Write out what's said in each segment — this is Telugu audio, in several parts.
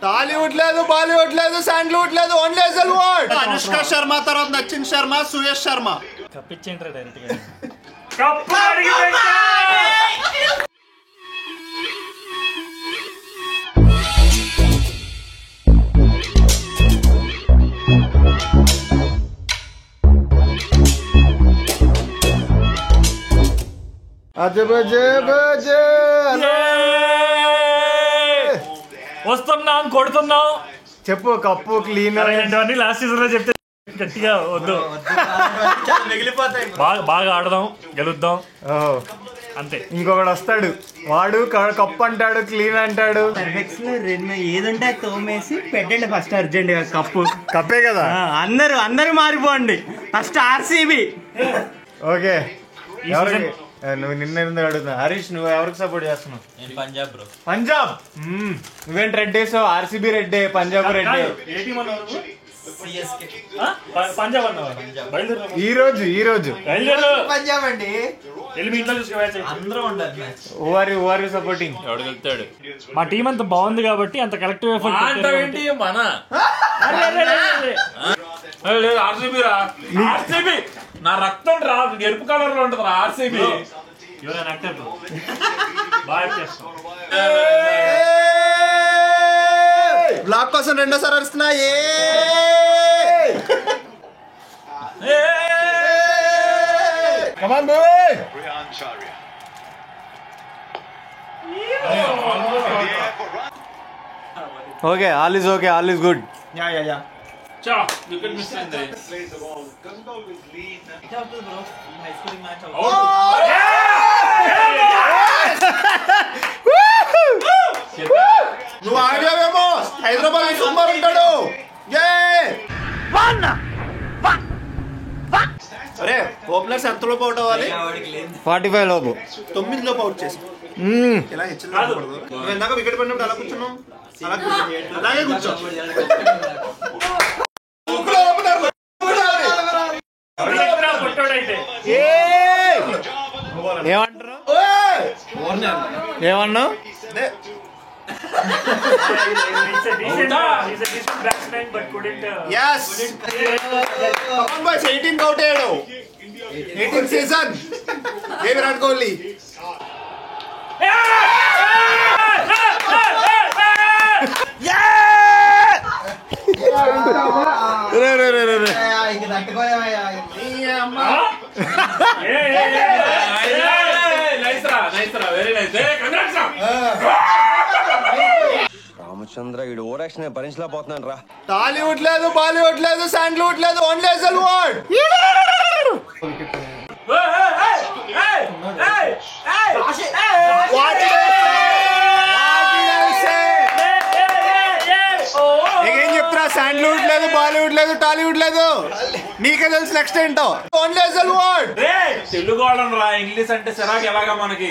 టాలీవుడ్ లేదు, బాలీవుడ్ లేదు, శాండల్వుడ్ లేదు, ఓన్లీ ఎస్ఎల్వుడ్. అనుష్క శర్మ తర్వాత నచ్చిన్ శర్మ, సుయేష్ శర్మ. కప్పిచ్చేంట్రా డైరెక్ట్ గా. వస్తున్నాం, కొడుతున్నాం. చెప్పు కప్పు క్లీన్ ఇలాంటివన్నీ లాస్ట్ సీజన్ లో చెప్తే గట్టిగా వద్దు. బాగా ఆడదాం, గెలుద్దాం అంతే. ఇంకొకడు వస్తాడు, వాడు కప్పు అంటాడు, క్లీన్ అంటాడు. ఏదంటే తోమేసి పెట్టండి ఫస్ట్ అర్జెంట్ గా కప్పు. కప్పే కదా. అందరూ మారిపోండి. First RCB. ఓకే, నువ్వు నిన్న అడుగుతున్నా. హరీష్, నువ్వు ఎవరికి సపోర్ట్ చేస్తున్నావు? పంజాబ్ బ్రో. పంజాబ్. నువ్వేంటి రెడ్ వేసావు? RCB red, Punjab red. ఈ రోజు పంజాబ్ అండి. Over supporting. ఎవడు వెళ్తాడు? మా టీం అంత బాగుంది కాబట్టి అంత కలెక్టివ్ ఎఫర్ట్. మన ఆర్సీబీ రా, ఆర్సీబీ నా రక్తం రా, ఎరుపు కలర్ లో ఉంటది ఆర్సీబీ. బ్లాక్ కోసం రెండోసారి అరుస్తున్నా. Come on, boy! Okay, all is okay, all is good. Yeah. Cha, you can miss it there. నువ్వు ఆడియావేమో హైదరాబాద్ సూపర్ ఉంటాడు. అరే ఓపెనర్స్ ఎంతలో అవుట్ అవ్వాలి? 45 లోపు, 9 లోపు అవుట్ చేసి ఇలా హెచ్చరికూడదు. నువ్వు ఇందాక వికెట్ పడినప్పుడు అలా కూర్చున్నావు, అలాగే కూర్చో. ఏమన్నావు? Yes. Come on boys, 18 out అయ్యాడు. 18 సీజన్. విరాట్ కోహ్లీ. రామచంద్ర ఈడు ఓరాక్షన్ భరించలేకపోతున్నాను రా. టాలీవుడ్ లేదు, బాలీవుడ్ లేదు, శాండల్వుడ్ లేదు, ఓన్లీ ఎస్ఎల్వుడ్. ఏం చెప్తున్నా? శాండల్వుడ్ లేదు, బాలీవుడ్ లేదు, టాలీవుడ్ లేదు. నీకే తెలుసు నెక్స్ట్ ఏంటో. ఓన్లీ ఎస్ఎల్వుడ్. తెలుగు వాళ్ళం రా, ఇంగ్లీష్ అంటే సరాగ్ ఎలాగా మనకి.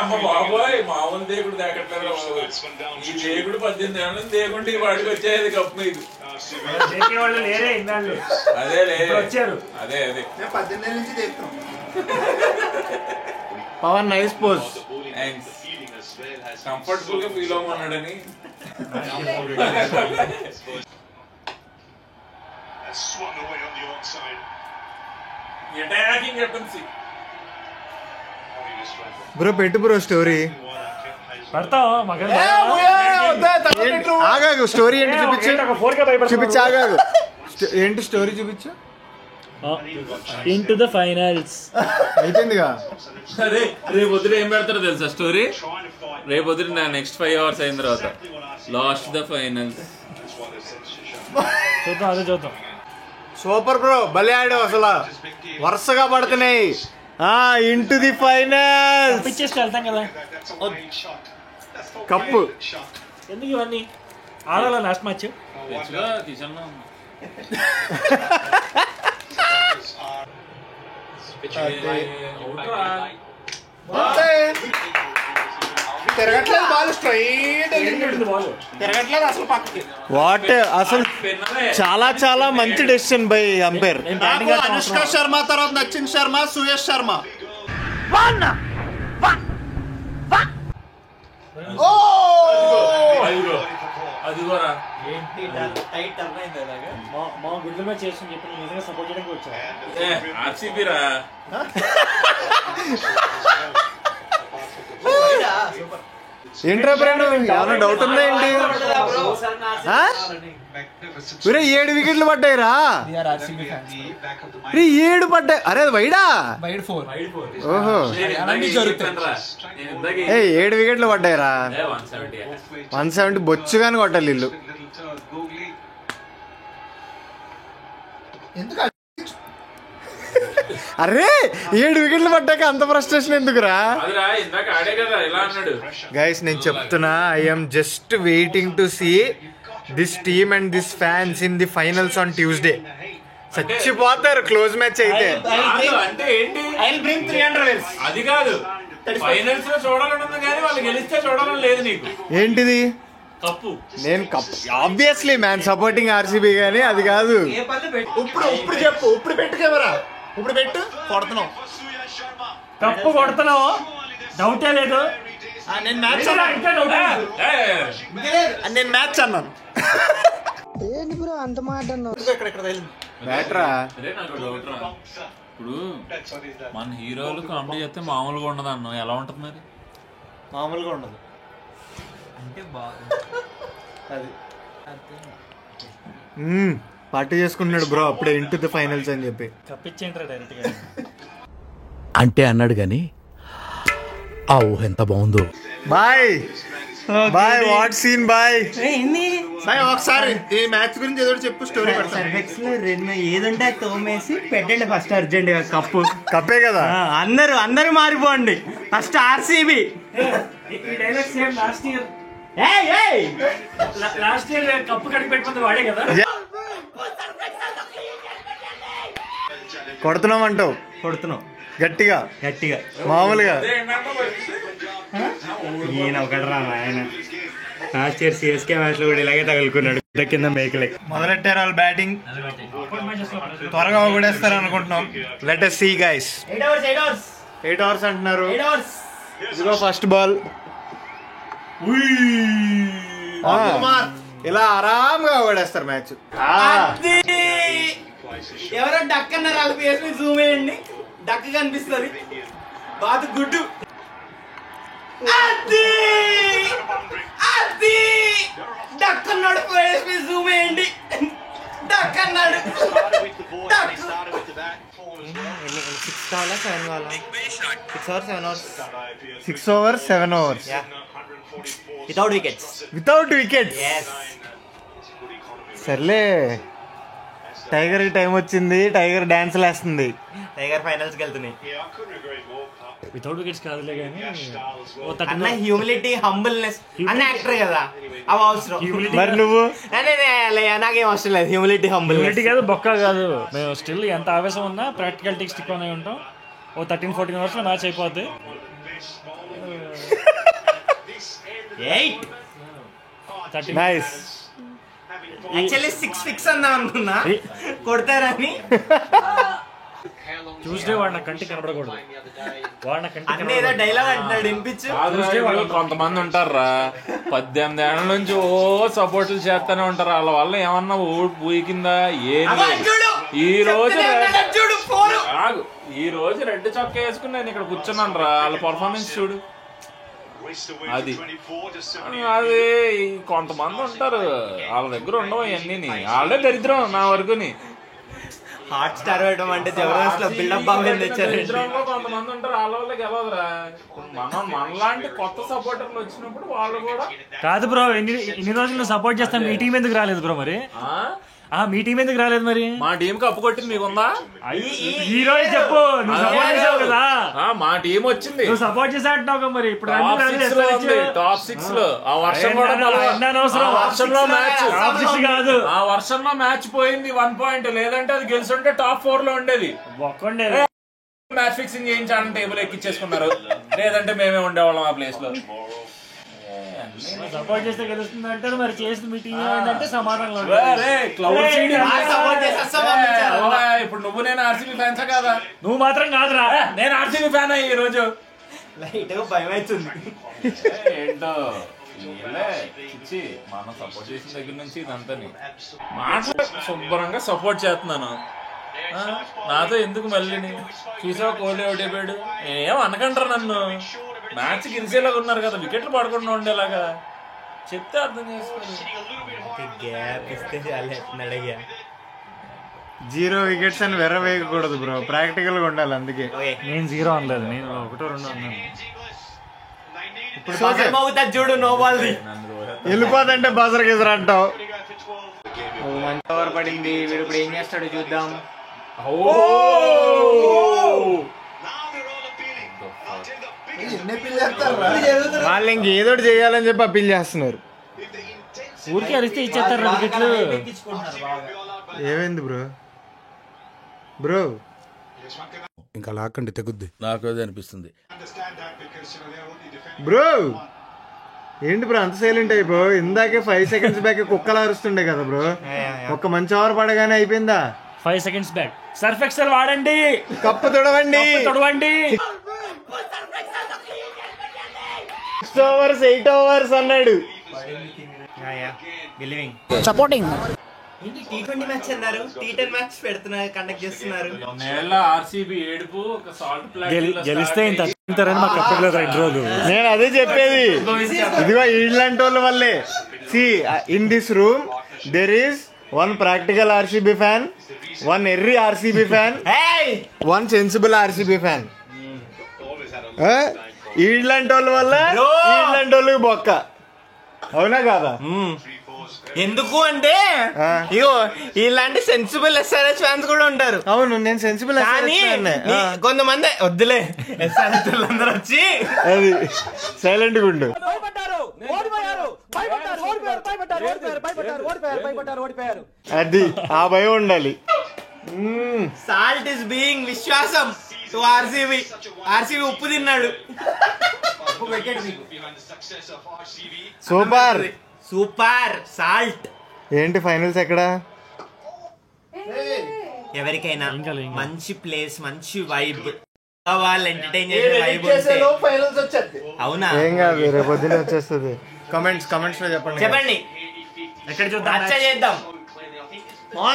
అమ్మ బాబోయ్ మామూలు దేవుడు దాకట్లేదు. ఈ దేవుడు 18 ఏళ్ళ దేవుంటే వాడికి వచ్చేది కప్పు. ఇది అదే 18 ఏళ్ళ నుంచి దేకుతాం. Pawan nice pose. కంఫర్టబుల్ గా ఫీల్ అవ్వమన్నాడని. Attacking weapons. బ్రో పెట్టు బ్రో స్టోరీ. ఆగాగు, స్టోరీ ఏంటి చూపించు. ఆగాగు, ఏంటి స్టోరీ చూపించు. ఇంటూ ద ఫైనల్స్ అయిపోయిందిగా. అరే రేపు పొద్దున ఏం పెడతారో తెలుసా స్టోరీ? రేపు పొద్దున నెక్స్ట్ 5 hours అయిన తర్వాత లాస్ట్ ద ఫైనల్స్ చూద్దాం. అదే చూద్దాం. సూపర్ బ్రో, భలే ఆడావు. అసలు వరుసగా పడుతున్నాయి. ఇంటూ ది ఫైనల్ పిచ్చేసి వెళ్తాం కదా. కప్పు ఎందుకు ఇవన్నీ ఆడాల? లాస్ట్ మ్యాచ్ తిరగట్లేదు బాల్, స్ట్రైట్ తిరగట్లేదు అసలు పక్కకి. వాట్ అసలు చాలా మంచి decision by umpire. Anushka Sharma తర్వాత నచ్చిన్ శర్మ, సుయేష్ శర్మ. అదిగోరా మా గుడ్ల మీద చేస్తుంది చెప్పి నిజంగా సపోర్ట్ చేయడానికి వచ్చా ఆర్సీబీ రా. ఏంట్రా బ్రాండ్ ఏమైనా డౌట్ ఉందా ఏంటి? 7 వికెట్లు పడ్డాయిరా. 7 పడ్డాయి. అరే అది వైడా? ఓహో 7 వికెట్లు పడ్డాయిరా. 170 బొచ్చుగాని కొట్టాలి వీళ్ళు. అరే 7 వికెట్లు పడ్డాక అంత ఫ్రస్ట్రేషన్ ఎందుకురా? గైస్ నేను చెప్తున్నా, I'm just waiting to see this team and this fans in the finals on Tuesday. చచ్చిపోతారు క్లోజ్ మ్యాచ్ అయితే. అంటే ఏంటి? అది కాదు, ఫైనల్స్ లో చూడాలని ఉంది కానీ వాళ్ళు గెలిస్తే చూడాలని లేదు నీకు. ఏంటిది? కప్పు. నేను cup obviously man supporting RCB, కానీ అది కాదు. ఇప్పుడు చెప్పు, ఇప్పుడు పెట్టు కెమెరా, ఇప్పుడు పెట్టు. కొడుతున్నావు, కప్పు కొడుతున్నావు, డౌటే లేదు. నేను మ్యాచ్ అన్నాను. బ్యాటరా ఇప్పుడు మన హీరోలు కామెడీ చేస్తే మామూలుగా ఉండదు అన్న, ఎలా ఉంటది మరి? మామూలుగా ఉండదు అంటే పార్టీ చేసుకుంటున్నాడు బ్రో అప్పుడే ఇంటూ ది ఫైనల్స్ అని చెప్పి. కప్పిచ్చేంట్రా డైరెక్ట్ గా అంటే అన్నాడు గాని ఆ ఊహ ఎంత బాగుందో. Boy boy, what scene boy. Boy ఒకసారి ఈ మ్యాచ్ గురించి ఏదో చెప్పు, స్టోరీ సర్వెక్స్ లో ఏదుంటే అది తోమేసి పెట్టండి ఫస్ట్ అర్జెంట్ గా కప్పు. కప్పే కదా. అందరూ మారిపోండి. First RCB. ఈ dialogue same last year cup కడిగి పెట్టుకుంది వాడే కదా. కొడుతున్నావు గట్టిగా మామూలుగా. ఈయన ఒకటి ఆయన లాస్ట్ ఇయర్ సిఎస్కే మ్యాచ్ లో కూడా ఇలాగే తగులుకున్నాడు కింద మేకలే. మొదలెట్టారు వాళ్ళు బ్యాటింగ్, త్వరగా ఓడేస్తారు అనుకుంటున్నాం. Let us see guys. 8 hours అంటున్నారు. ఇదిగో ఫస్ట్ బాల్. ఇలా ఆరాంగా ఓడేస్తారు మ్యాచ్. ఎవరో డక్ అన్నారు, వాళ్ళ పేరు మీద జూమ్ వేయండి, డక్ కనిపిస్తుంది. బాతు గుడ్డు. డక్ అన్నాడు, పేరు మీద జూమ్ వేయండి, డక్ అన్నాడు. 6 overs 7 overs వితౌట్ వికెట్స్. సర్లే, టైగర్ కి టైం వచ్చింది, టైగర్ డాన్స్ వేస్తుంది. టైగర్ ఫైనల్స్ కి వెళ్తున్నాయి. వితౌట్ వికెట్స్ కాదులే కానీ అన్న హ్యూమిలిటీ, హంబుల్నెస్ అన్న యాక్టర్ కదా, అవి అవసరం. మరి నువ్వు నాకేం అవసరం లేదు. హ్యూమిలిటీ, హ్యూమిలిటీ కాదు, బొక్క కాదు. మేము స్టిల్ ఎంత ఆవేశం ఉన్నా ప్రాక్టికాలిటీ స్టిక్ అనే ఉంటాం. 13-14 అవర్స్ లో మ్యాచ్ అయిపోద్ది. నైస్. యాక్చువల్లీ 6 ఫిక్స్ అందాం అనుకున్నా, కొడతారని. ట్యూస్డే వాడిన కంటి కనబడకూడదు. అన్నీ ఏదో డైలాగ్ అంటున్నాడు, వినిపించు. కొంతమంది ఉంటారా 18 ఏళ్ల నుంచి సపోర్ట్లు చేస్తానే ఉంటారు. వాళ్ళ వల్ల ఏమన్నా ఊకిందా? ఈ రోజు రెడ్ చొక్కా వేసుకుని నేను ఇక్కడ కూర్చున్నాను రా. వాళ్ళ పర్ఫార్మెన్స్ చూడు. అది కొంతమంది ఉంటారు, వాళ్ళ దగ్గర ఉండవు ఇవన్నీ. వాళ్ళే దరిద్రం నా వరకుని. హాట్ స్టార్ వేయడం అంటే జబర్దస్త్ లో బిల్డప్ బాగా తెచ్చారు. కొంతమంది ఉంటారు, వాళ్ళ వల్ల గెలవదురా. మనలాంటి కొత్త సపోర్టర్లు వచ్చినప్పుడు వాళ్ళు కూడా కాదు బ్రో. ఇన్ని రోజులు సపోర్ట్ చేస్తాను, మీ టీం ఎందుకు రాలేదు బ్రో? మరి మీ టీం ఎందుకు రాలేదు? మరి మా టీం కప్పు కొట్టింది మీకుందా? ఈ రోజు చెప్పు, నువ్వు సపోర్ట్ చేసావు కదా. మా టీం వచ్చింది, నువ్వు సపోర్ట్ చేసా అంటున్నావు. మరి ఇప్పుడు టాప్ 6 లో ఆ వర్షం కూడా కాదు, ఆ వర్షంలో మ్యాచ్ పోయింది 1 point. లేదంటే అది గెలుచుంటే టాప్ 4 లో ఉండేది. ఒక్కండేది. మ్యాచ్ ఫిక్సింగ్ చేయించాలని టేబుల్ ఎక్కించేసుకున్నారు. లేదంటే మేమే ఉండేవాళ్ళం ఆ ప్లేస్ లో. సపోర్ట్ చేస్తే గెలుస్తుంది అంటారు. మరి చేసిన మీ టీం ఏంటంటే సమాధానం. ఇప్పుడు నువ్వు నేను ఆర్సీబీ ఫ్యాన్స్ కదా? నువ్వు మాత్రం కాదురా, నేను ఆర్సీబీ ఫ్యాన్ అయ్యి ఈ రోజు. లైట్ భయం అవుతుంది. ఏంటో ఇచ్చి మనం సపోర్ట్ చేసిన దగ్గర నుంచి ఇదంతా మాటలు శుభ్రంగా సపోర్ట్ చేస్తున్నాను. నాతో ఎందుకు మళ్ళీ చూసావు కోహ్లీ అవుట్ అయిపోయాడు ఏం అనకంటారు నన్ను. మ్యాచ్ గెలిచేలాగా ఉన్నారు కదా, వికెట్లు పడకుండా ఉండేలాగా చెప్తే అర్థం చేసుకోండి. జీరో వికెట్స్ అని వేయకూడదు బ్రో, ప్రాక్టికల్ గా ఉండాలి. అందుకే నేను 0 అనలేదు, నేను 1-2 అన్నాను. ఇప్పుడు చూడు నో బాల్ వెళ్ళిపోదంటే బజర్ గిజర్ అంటావు. మంచి ఓవర్ పడింది, వీడు ఇప్పుడు ఏం చేస్తాడో చూద్దాం. వాళ్ళు ఇంకేదో చేయాలని చెప్పి అప్పీల్ చేస్తున్నారు. ఊరికే అరిస్తే ఇచ్చేస్తారు వికెట్లు. ఏమైంది బ్రో? బ్రో ఇంకా లాక్కండి తెగుద్ది. నాకు అదే అనిపిస్తుంది. బ్రో ఏంటి బ్రో అంత సైలెంట్ అయిపో? ఇందాకే 5 seconds బ్యాక్ కుక్కలు అరుస్తుండే కదా బ్రో. ఒక్క మంచి ఓవర్ పడగానే అయిపోయిందా? 5 seconds బ్యాక్ సర్ఫ్ ఎక్సెల్ వాడండి, కప్పు తుడవండి. 6 overs 8 overs అన్నాడు. సపోర్టింగ్ T20 మ్యాచ్ అన్నారు, T10 మ్యాచ్ పెడుతున్నారు, కండక్ట్ చేస్తున్నారు. ఆర్సీబీ ఏడుపు ఒక సాల్ట్ గెలిస్తే ఇంత తింటారని మాకు చెప్పలేదు 2 రోజులు. నేను అదే చెప్పేది. ఇదిగో ఇలాంటి వాళ్ళ వల్లే. See in this room there is 1 practical RCB fan, 1 ఎర్రీ RCB fan, 1 sensible RCB fan. ఇలాంటి వాళ్ళ వల్ల ఇలాంటి వాళ్ళకి బొక్క. అవునా కాదా? ఎందుకు అంటే ఇగో ఇలాంటి సెన్సిబుల్ SRH ఫ్యాన్స్ కూడా ఉంటారు. అవును, నేను సెన్సిబుల్ కానీ కొంతమంది వద్దులే SRH అందరూ వచ్చి అది సైలెంట్ గా ఉండు. అది ఆ భయం ఉండాలి. సాల్ట్ ఇస్ బీయింగ్ విశ్వాసం టు ఆర్సీబీ ఉప్పు తిన్నాడు. Super super salt. ఏంటి ఫైనల్స్ ఎక్కడ? ఎవరికైనా మంచి ప్లేస్, మంచి వైబ్, వాళ్ళు ఎంటర్టైన్ చేసే వైబ్ ఉంటే అవునా? ఏం కాదు, రేపు పొద్దున్నే వచ్చేస్తుంది. కమెంట్స్ లో చెప్పండి. ఎక్కడ చూద్దాం, రచ్చ చేద్దాం.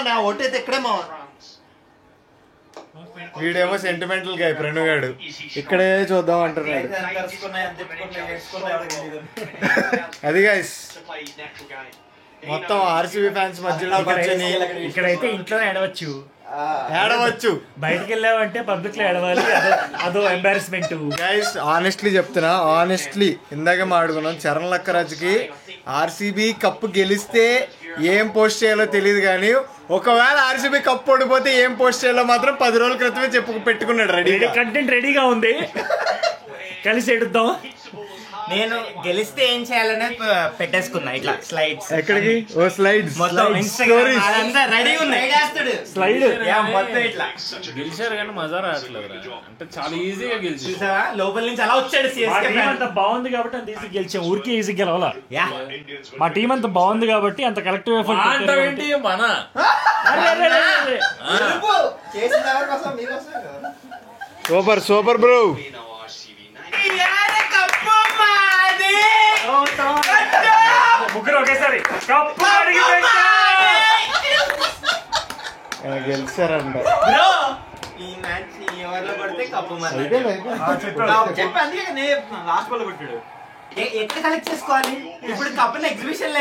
నా ఓటు అయితే ఇక్కడే మా వీడేమో సెంటిమెంటల్ గా ప్రణుగాడు ఇక్కడే చూద్దాం అంటున్నాడు. అది గైస్ మొత్తం ఆర్సీబీ ఫ్యాన్స్ మధ్యలో కూర్చొని ఇక్కడైతే ఇంట్లో ఏడవచ్చు, బయటికి వెళ్ళావంటే పబ్లిక్ లో ఏడవాలి, అదో ఎంబారస్మెంట్. గైస్ ఆనెస్ట్లీ చెప్తున్నా, ఇందాక మాట్లాడుకున్నాం, చరణ్ లక్కరాజుకి ఆర్సీబీ కప్పు గెలిస్తే ఏం పోస్ట్ చేయాలో తెలియదు కానీ ఒకవేళ ఆర్సీబీ కప్పు ఓడిపోతే ఏం పోస్ట్ చేయాలో మాత్రం 10 రోజుల క్రితమే పెట్టుకున్నాడు. కంటెంట్ రెడీగా ఉంది, కలిసి ఎడుద్దాం. నేను గెలిస్తే ఏం చేయాలనే పెట్టేసుకున్నా ఇట్లా స్లైడ్స్. ఎక్కడికి? ఓ స్లైడ్స్ రెడీ ఉన్నాయి. స్లైడ్ మొత్తం ఇట్లా గెలిచారు కానీ మజా రావట్లేదు. అంటే చాలా ఈజీగా గెలిచి లోపల నుంచి అలా వచ్చాడు. అంత బాగుంది కాబట్టి అంత ఈజీ గెలిచాం, ఊరికే ఈజీ గెలవాలా. మా టీం అంత బాగుంది కాబట్టి అంత కలెక్టివ్ ఎఫర్ట్. ఏంటి మన సూపర్ బ్రో. ముగ్గురు ఒకేసారి గెలిచారంట. ఈ మ్యాచ్ ఎవరిలో పడితే కప్పు లాస్ట్ బాల్ కొట్టాడు. ఎక్కడ కలెక్ట్ చేసుకోవాలి ఇప్పుడు కప్పులు? ఎగ్జిబిషన్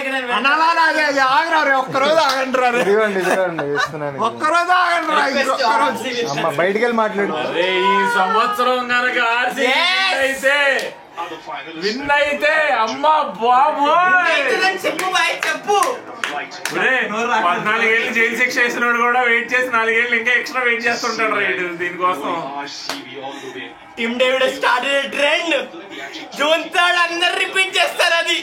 ఒక్కరోజు ఆగండి, ఒక్కరోజు ఆగండి. అమ్మ బయటికి వెళ్ళి మాట్లాడు. ఈ సంవత్సరం కనుక అయితే విన్ అయితే అమ్మ బాబోయ్ చెప్పు. 14 ఏళ్ళు జైలు శిక్ష వేసినోడు కూడా వెయిట్ చేసి 4 ఏళ్ళు ఇంకా ఎక్స్ట్రా వెయిట్ చేస్తుంటాడు రైట్ దీనికోసం. Team David started trend. June 3 అందరు రిపీట్ చేస్తారు. అది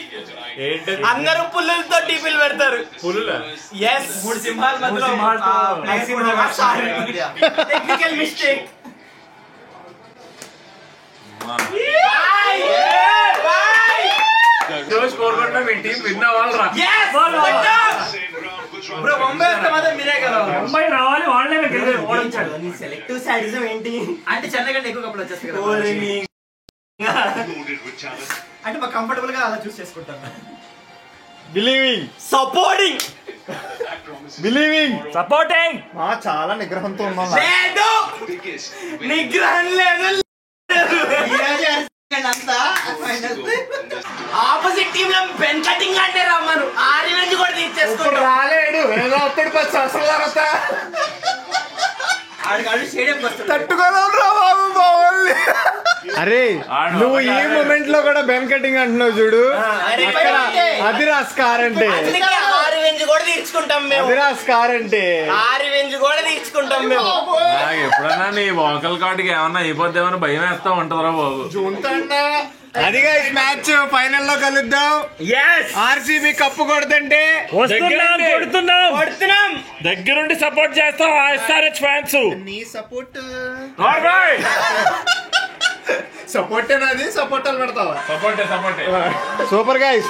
అందరూ పుల్లలతో టీపీలు పెడతారు. పులుల ఎస్ 3 సింహాల మధ్యలో టెక్నికల్ మిస్టేక్. స్కోర్ కొట్టినా మీ టీం విన్ అవ్వాలరా. ముంబై రావాలి, వాళ్ళే ఓడించాడు. సెలెక్టివ్ సాడిజం ఏంటి అంటే చెన్నై కంటే ఎక్కువ కప్పులు వచ్చేస్తాయి. అంటే మా కంఫర్టబుల్ గా అలా చూస్ చేసుకుంటాను. బిలీవింగ్ సపోర్టింగ్ సపోర్టింగ్ చాలా నిగ్రహంతో ఉన్నాం. లేదు, నిగ్రహం లేదు. ఆపోజిట్ టీమ్ లో బెన్ కటింగ్ అంటే రమ్మను, ఆ రివెంజ్ కూడా తీర్చేసుకుంటాం. రాలేడు ఏదో అప్పుడు 10 సంవత్సరాల తర్వాత స్టేడియంకి వస్తాడు. తట్టుకోలేవురా బాబు బావాలి. అరే నువ్వు ఈ మూమెంట్ లో కూడా బెన్ కటింగ్ అంటున్నావు చూడు, అక్కడ అదిరా స్కార్ అంటే, ఆ రివెంజ్ కూడా తీర్చుకుంటాం మేము. అదిరా స్కార్ అంటే, ఆ రివెంజ్ కూడా తీర్చుకుంటాం మేము. నాకు ఎప్పుడన్నా నీ వాకల్ కార్డుకి ఏమన్నా అయిపోద్దేమని భయం వేస్తా ఉంటుందిరా బాబు. అదిగా ఈ మ్యాచ్ ఫైనల్ లో కలుద్దాం. ఆర్సీబీ కప్పు కొడుతుంటే కొడుతున్నాం. దగ్గరుండి సపోర్ట్ చేస్తాం ఎస్ఆర్హెచ్ ఫ్యాన్స్. నీ సపోర్ట్ నాది, సపోర్ట్ పెడతావా? సపోర్టే సూపర్ గైస్.